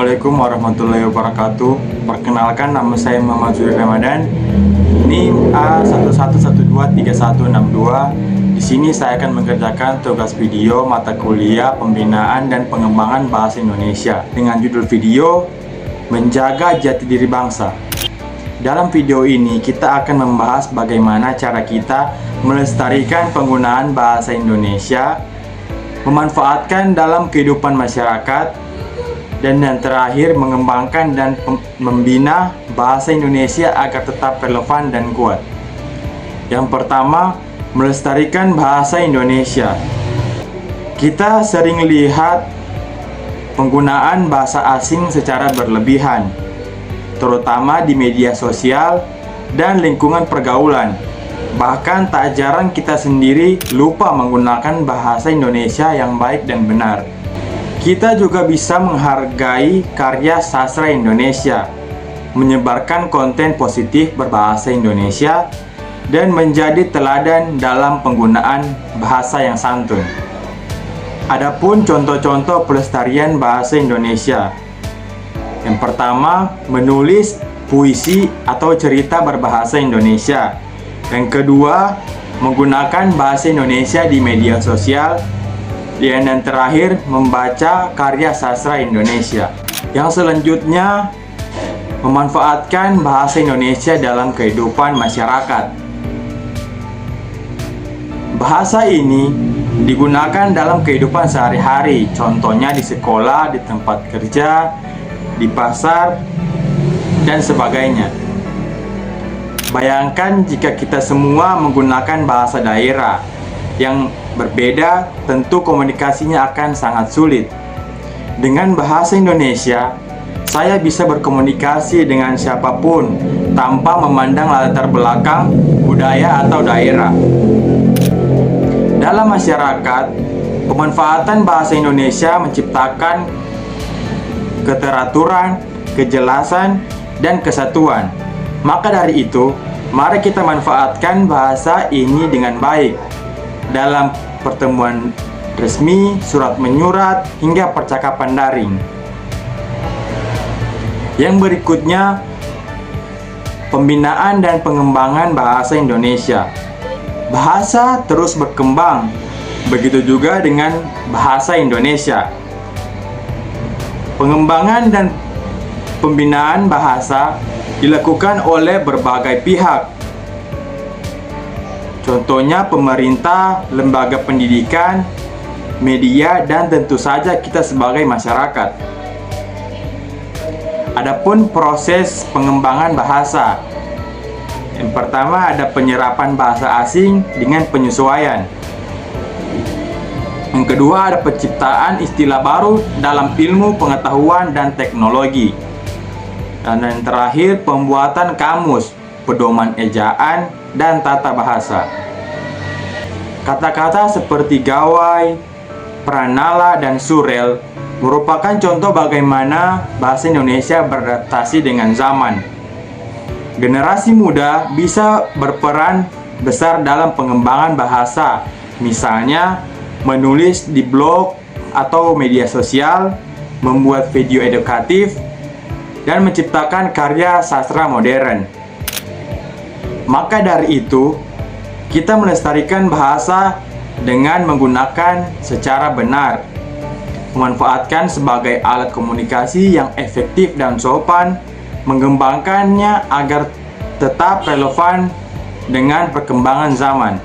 Assalamualaikum warahmatullahi wabarakatuh. Perkenalkan, nama saya Muhammad Zuri Ramadan. NIM A11123162. Di sini saya akan mengerjakan tugas video mata kuliah Pembinaan dan Pengembangan Bahasa Indonesia dengan judul video Menjaga Jati Diri Bangsa. Dalam video ini kita akan membahas bagaimana cara kita melestarikan penggunaan bahasa Indonesia, memanfaatkan dalam kehidupan masyarakat, dan yang terakhir mengembangkan dan membina bahasa Indonesia agar tetap relevan dan kuat. Yang pertama, melestarikan bahasa Indonesia. Kita sering lihat penggunaan bahasa asing secara berlebihan, terutama di media sosial dan lingkungan pergaulan. Bahkan tak jarang kita sendiri lupa menggunakan bahasa Indonesia yang baik dan benar. Kita juga bisa menghargai karya sastra Indonesia, menyebarkan konten positif berbahasa Indonesia, dan menjadi teladan dalam penggunaan bahasa yang santun. Adapun contoh-contoh pelestarian bahasa Indonesia. Yang pertama, menulis puisi atau cerita berbahasa Indonesia. Yang kedua, menggunakan bahasa Indonesia di media sosial. Dan yang terakhir, membaca karya sastra Indonesia. Yang selanjutnya, memanfaatkan bahasa Indonesia dalam kehidupan masyarakat. Bahasa ini digunakan dalam kehidupan sehari-hari, contohnya di sekolah, di tempat kerja, di pasar, dan sebagainya. Bayangkan jika kita semua menggunakan bahasa daerah yang berbeda, tentu komunikasinya akan sangat sulit. Dengan bahasa Indonesia, saya bisa berkomunikasi dengan siapapun tanpa memandang latar belakang, budaya, atau daerah. Dalam masyarakat, pemanfaatan bahasa Indonesia menciptakan keteraturan, kejelasan, dan kesatuan. Maka dari itu, mari kita manfaatkan bahasa ini dengan baik dalam pertemuan resmi, surat menyurat, hingga percakapan daring. Yang berikutnya, pembinaan dan pengembangan bahasa Indonesia. Bahasa terus berkembang, begitu juga dengan bahasa Indonesia. Pengembangan dan pembinaan bahasa dilakukan oleh berbagai pihak. Contohnya pemerintah, lembaga pendidikan, media, dan tentu saja kita sebagai masyarakat. Adapun proses pengembangan bahasa. Yang pertama, ada penyerapan bahasa asing dengan penyesuaian. Yang kedua, ada penciptaan istilah baru dalam ilmu pengetahuan dan teknologi. Dan yang terakhir, pembuatan kamus, pedoman ejaan, dan tata bahasa. Kata-kata seperti gawai, pranala, dan surel merupakan contoh bagaimana bahasa Indonesia beradaptasi dengan zaman. Generasi muda bisa berperan besar dalam pengembangan bahasa, misalnya menulis di blog atau media sosial, membuat video edukatif, dan menciptakan karya sastra modern. Maka dari itu, kita melestarikan bahasa dengan menggunakan secara benar, memanfaatkan sebagai alat komunikasi yang efektif dan sopan, mengembangkannya agar tetap relevan dengan perkembangan zaman.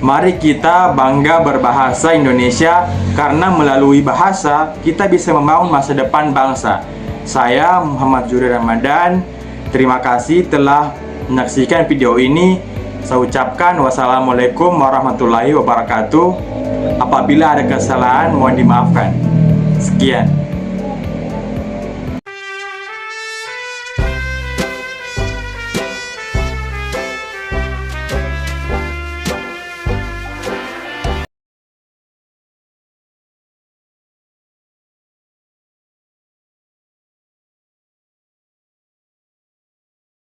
Mari kita bangga berbahasa Indonesia, karena melalui bahasa kita bisa membangun masa depan bangsa. Saya Muhammad Zuri Ramadan. Terima kasih telah menyaksikan video ini. Saya ucapkan wassalamualaikum warahmatullahi wabarakatuh. Apabila ada kesalahan, mohon dimaafkan. Sekian.